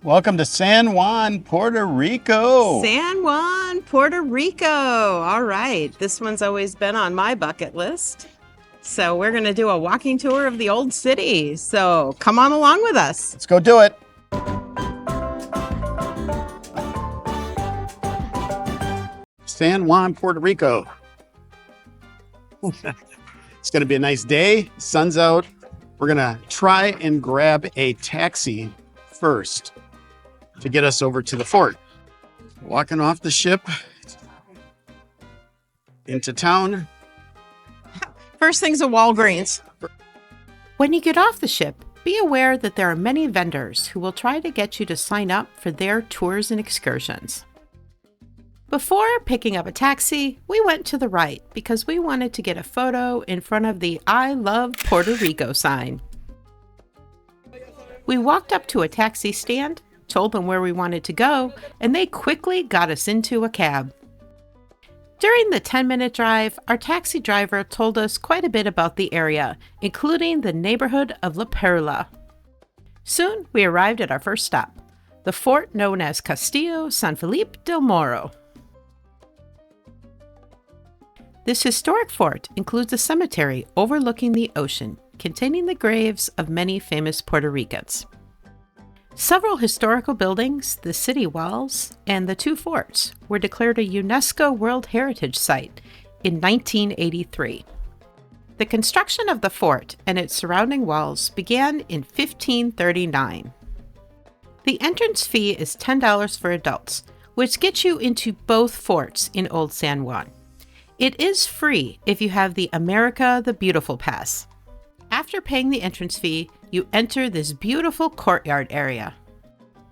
Welcome to San Juan, Puerto Rico. San Juan, Puerto Rico. All right. This one's always been on my bucket list. So we're going to do a walking tour of the old city. So come on along with us. Let's go do it. San Juan, Puerto Rico. It's going to be a nice day. Sun's out. We're going to try and grab a taxi first to get us over to the fort. Walking off the ship into town. First thing's a Walgreens. When you get off the ship, be aware that there are many vendors who will try to get you to sign up for their tours and excursions. Before picking up a taxi, we went to the right because we wanted to get a photo in front of the I Love Puerto Rico sign. We walked up to a taxi stand, told them where we wanted to go, and they quickly got us into a cab. During the 10-minute drive, our taxi driver told us quite a bit about the area, including the neighborhood of La Perla. Soon, we arrived at our first stop, the fort known as Castillo San Felipe del Morro. This historic fort includes a cemetery overlooking the ocean, containing the graves of many famous Puerto Ricans. Several historical buildings, the city walls, and the two forts were declared a UNESCO World Heritage Site in 1983. The construction of the fort and its surrounding walls began in 1539. The entrance fee is $10 for adults, which gets you into both forts in Old San Juan. It is free if you have the America the Beautiful Pass. After paying the entrance fee, you enter this beautiful courtyard area.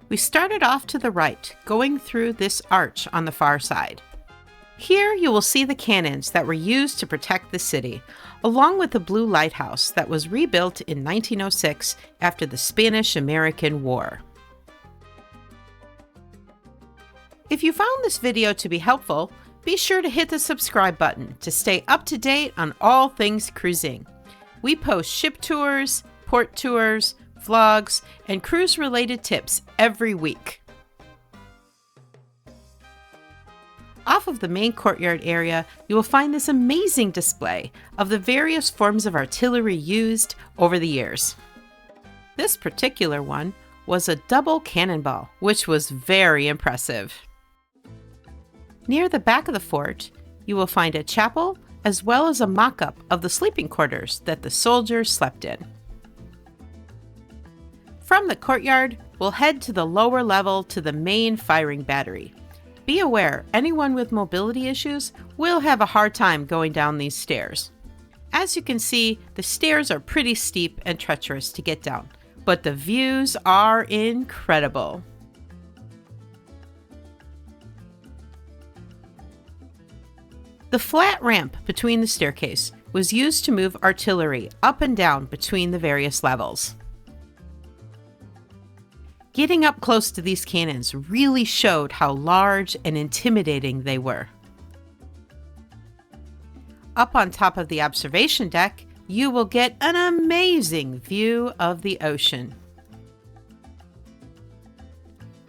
We started off to the right, going through this arch on the far side. Here you will see the cannons that were used to protect the city, along with the blue lighthouse that was rebuilt in 1906 after the Spanish-American War. If you found this video to be helpful, be sure to hit the subscribe button to stay up to date on all things cruising. We post ship tours, port tours, vlogs, and cruise-related tips every week. Off of the main courtyard area, you will find this amazing display of the various forms of artillery used over the years. This particular one was a double cannonball, which was very impressive. Near the back of the fort, you will find a chapel as well as a mock-up of the sleeping quarters that the soldiers slept in. From the courtyard, we'll head to the lower level to the main firing battery. Be aware, anyone with mobility issues will have a hard time going down these stairs. As you can see, the stairs are pretty steep and treacherous to get down, but the views are incredible. The flat ramp between the staircase was used to move artillery up and down between the various levels. Getting up close to these cannons really showed how large and intimidating they were. Up on top of the observation deck, you will get an amazing view of the ocean.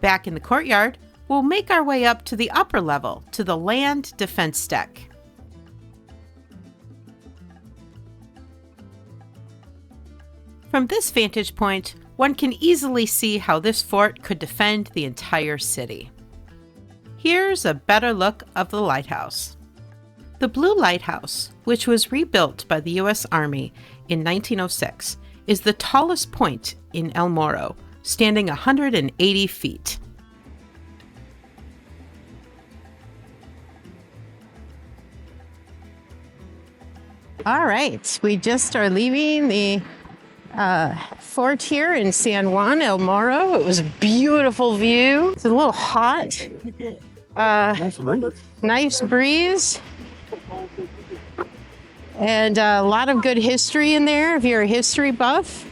Back in the courtyard, we'll make our way up to the upper level to the land defense deck. From this vantage point, one can easily see how this fort could defend the entire city. Here's a better look of the lighthouse. The Blue Lighthouse, which was rebuilt by the U.S. Army in 1906, is the tallest point in El Morro, standing 180 feet. All right. We just are leaving the fort here in San Juan, El Morro. It was a beautiful view. It's a little hot. Nice breeze. And a lot of good history in there if you're a history buff.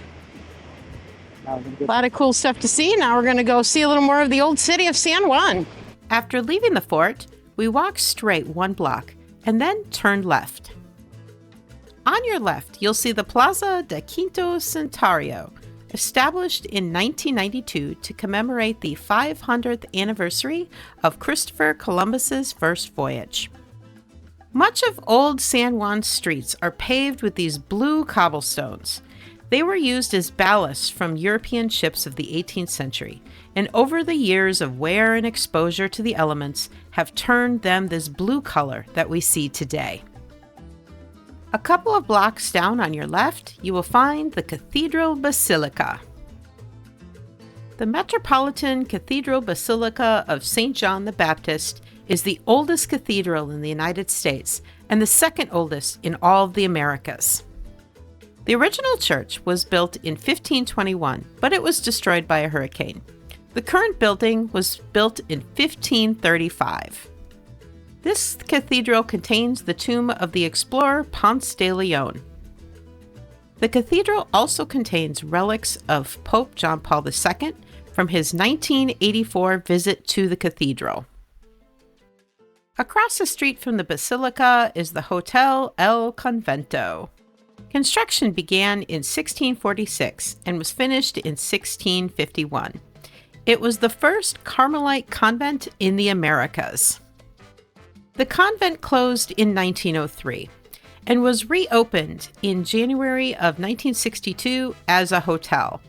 A lot of cool stuff to see. Now we're going to go see a little more of the old city of San Juan. After leaving the fort, we walked straight 1 block and then turned left. On your left, you'll see the Plaza de Quinto Centenario, established in 1992 to commemorate the 500th anniversary of Christopher Columbus's first voyage. Much of old San Juan's streets are paved with these blue cobblestones. They were used as ballast from European ships of the 18th century, and over the years of wear and exposure to the elements have turned them this blue color that we see today. A couple of blocks down on your left, you will find the Cathedral Basilica. The Metropolitan Cathedral Basilica of St. John the Baptist is the oldest cathedral in the United States and the second oldest in all of the Americas. The original church was built in 1521, but it was destroyed by a hurricane. The current building was built in 1535. This cathedral contains the tomb of the explorer Ponce de Leon. The cathedral also contains relics of Pope John Paul II from his 1984 visit to the cathedral. Across the street from the basilica is the Hotel El Convento. Construction began in 1646 and was finished in 1651. It was the first Carmelite convent in the Americas. The convent closed in 1903 and was reopened in January of 1962 as a hotel.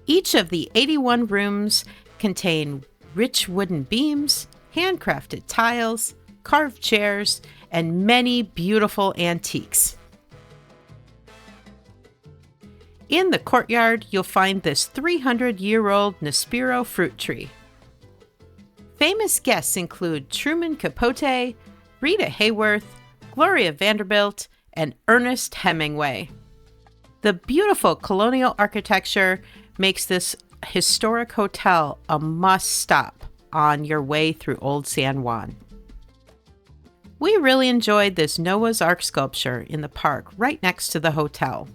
Each of the 81 rooms contain rich wooden beams, handcrafted tiles, carved chairs, and many beautiful antiques. In the courtyard, you'll find this 300-year-old Nespero fruit tree. Famous guests include Truman Capote, Rita Hayworth, Gloria Vanderbilt, and Ernest Hemingway. The beautiful colonial architecture makes this historic hotel a must-stop on your way through Old San Juan. We really enjoyed this Noah's Ark sculpture in the park right next to the hotel.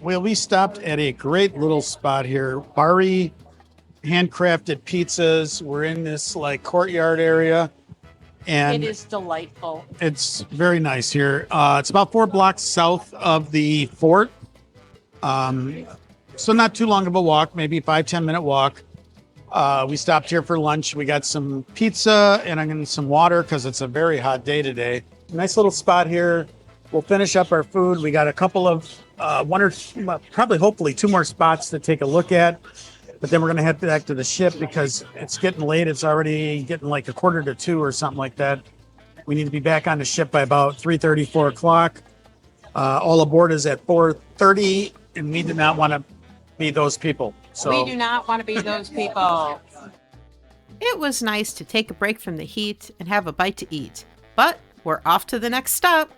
Well, we stopped at a great little spot here. Bari handcrafted pizzas. We're in this like courtyard area. And It is delightful. it's very nice here. It's about 4 blocks south of the fort. So not too long of a walk, maybe 5-10 minute walk. We stopped here for lunch. We got some pizza and I'm getting some water because it's a very hot day today. Nice little spot here. We'll finish up our food. We got a couple of hopefully 2 more spots to take a look at. But then we're going to head back to the ship because it's getting late. It's already getting like 1:45 or something like that. We need to be back on the ship by about 3:30, 4 o'clock. All aboard is at 4:30, and we do not want to be those people. So We do not want to be those people. It was nice to take a break from the heat and have a bite to eat, but we're off to the next stop.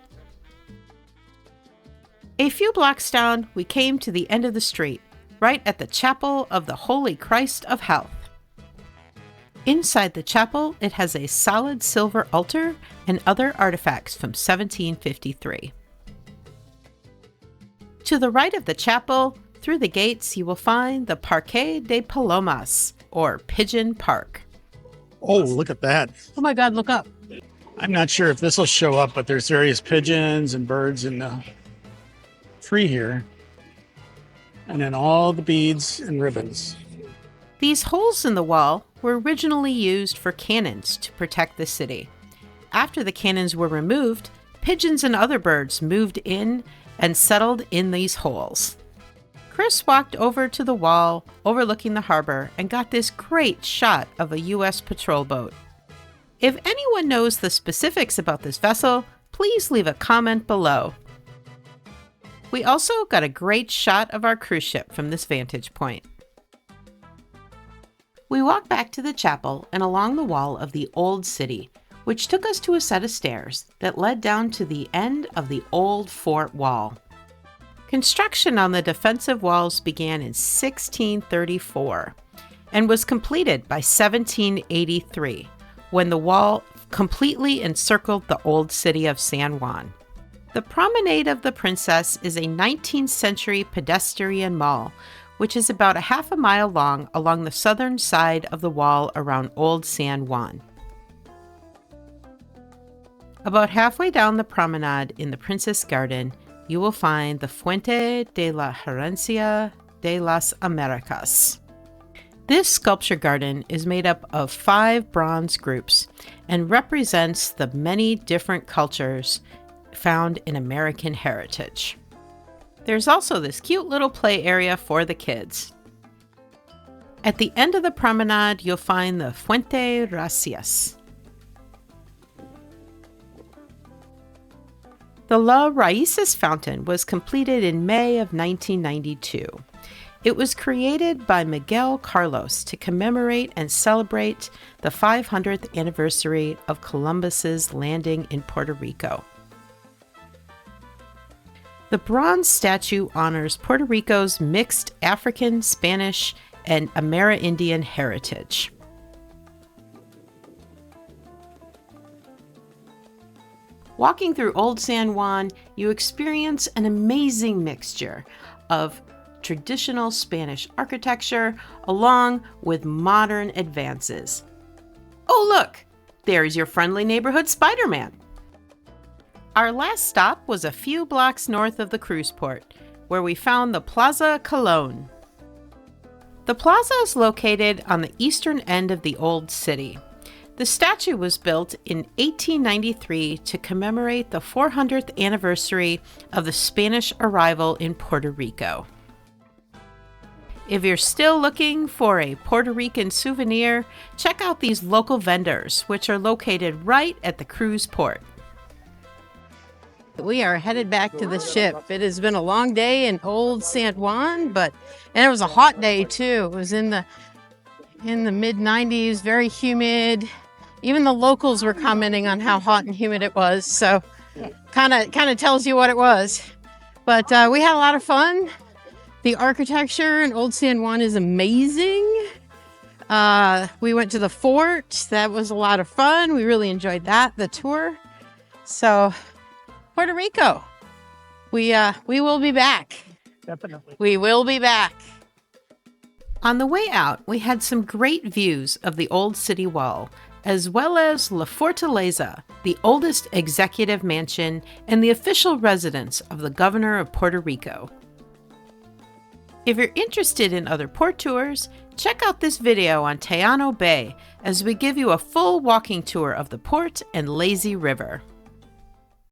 A few blocks down, we came to the end of the street, right at the Chapel of the Holy Christ of Health. Inside the chapel, it has a solid silver altar and other artifacts from 1753. To the right of the chapel, through the gates, you will find the Parque de Palomas, or Pigeon Park. Oh, look at that. Oh my God, look up. I'm not sure if this will show up, but there's various pigeons and birds in the tree here. And then all the beads and ribbons. These holes in the wall were originally used for cannons to protect the city. After the cannons were removed, pigeons and other birds moved in and settled in these holes. Chris walked over to the wall overlooking the harbor and got this great shot of a U.S. patrol boat. If anyone knows the specifics about this vessel, please leave a comment below. We also got a great shot of our cruise ship from this vantage point. We walked back to the chapel and along the wall of the old city, which took us to a set of stairs that led down to the end of the old fort wall. Construction on the defensive walls began in 1634 and was completed by 1783, when the wall completely encircled the old city of San Juan. The Promenade of the Princess is a 19th century pedestrian mall, which is about a half a mile long along the southern side of the wall around Old San Juan. About halfway down the promenade in the Princess Garden you will find the Fuente de la Herencia de las Americas. This sculpture garden is made up of 5 bronze groups and represents the many different cultures found in American heritage. There's also this cute little play area for the kids. At the end of the promenade, you'll find the Fuente Raices. The La Raices fountain was completed in May of 1992. It was created by Miguel Carlos to commemorate and celebrate the 500th anniversary of Columbus's landing in Puerto Rico. The bronze statue honors Puerto Rico's mixed African, Spanish, and Amerindian heritage. Walking through Old San Juan, you experience an amazing mixture of traditional Spanish architecture along with modern advances. Oh look, there's your friendly neighborhood Spider-Man. Our last stop was a few blocks north of the cruise port, where we found the Plaza Colon. The plaza is located on the eastern end of the old city. The statue was built in 1893 to commemorate the 400th anniversary of the Spanish arrival in Puerto Rico. If you're still looking for a Puerto Rican souvenir, check out these local vendors, which are located right at the cruise port. We are headed back to the ship. It has been a long day in Old San Juan, and it was a hot day too. It was in the mid 90s, very humid. Even the locals were commenting on how hot and humid it was. So kind of tells you what it was. But we had a lot of fun. The architecture in Old San Juan is amazing. We went to the fort. That was a lot of fun. We really enjoyed that, the tour. So Puerto Rico, we will be back. Definitely. We will be back. On the way out, we had some great views of the old city wall, as well as La Fortaleza, the oldest executive mansion and the official residence of the governor of Puerto Rico. If you're interested in other port tours, check out this video on Tejano Bay as we give you a full walking tour of the port and lazy river.